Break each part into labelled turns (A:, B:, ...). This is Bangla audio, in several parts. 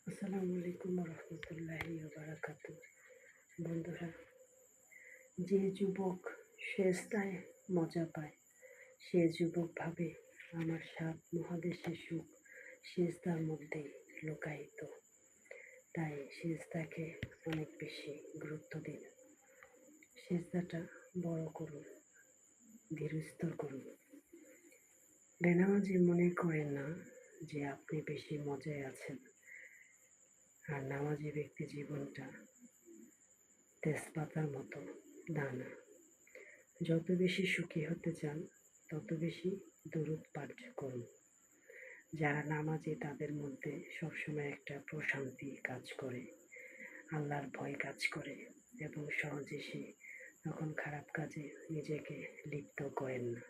A: আসসালামু আলাইকুম রহমতুল্লাহি বারাকাতু। বন্ধুরা, যে যুবক সেজদায় মজা পায় সে যুবক ভাবে আমার 7 মহাদেশের সুখ সেজদার মধ্যেই লুকায়িত। তাই সেজদাকে অনেক বেশি গুরুত্ব দিন। সেজদাটা বড় করুন, ধীরস্থর করুন। বেনামাজি মনে করেন না যে আপনি বেশি মজায় আছেন, আর নামাজি ব্যক্তি জীবনটা তেজপাতার মতো দানা। যত বেশি সুখী হতে চান তত বেশি দরুদ পাঠ করুন। যারা নামাজি তাদের মধ্যে সবসময় একটা প্রশান্তি কাজ করে, আল্লাহর ভয় কাজ করে, এবং সহজে সে তখন খারাপ কাজে নিজেকে লিপ্ত করেন না।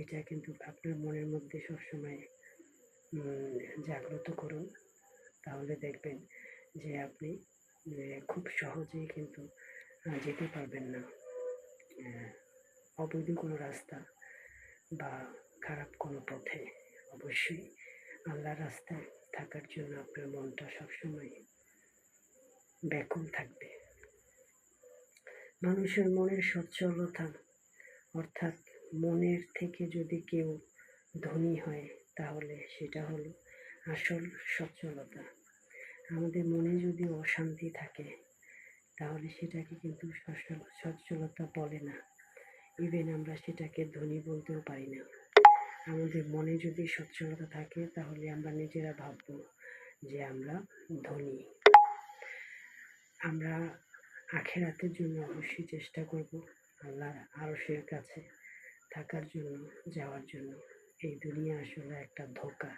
A: এটা কিন্তু আপনার মনের মধ্যে সবসময় জাগ্রত করুন। তাহলে দেখবেন যে আপনি খুব সহজেই কিন্তু যেতে পারবেন না অবৈধ কোনো রাস্তা বা খারাপ কোনো পথে। অবশ্যই আল্লাহর রাস্তায় থাকার জন্য আপনার মনটা সবসময় ব্যাকুল থাকবে। মানুষের মনের সচ্ছলতা, অর্থাৎ মনের থেকে যদি কেউ ধনী হয় তাহলে সেটা হলো আসল সচ্ছলতা। আমাদের মনে যদি অশান্তি থাকে তাহলে সেটাকে কিন্তু সচ্ছলতা বলে না। ইভেন আমরা সেটাকে ধনী বলতেও পারি না। আমাদের মনে যদি সচ্ছলতা থাকে তাহলে আমরা নিজেরা ভাববো যে আমরা ধনী। আমরা আখিরাতের জন্য অবশ্যই চেষ্টা করব, আল্লাহর আরশের কাছে থাকার জন্য, যাওয়ার জন্য। এই দুনিয়া আসলে একটা ধোঁকা।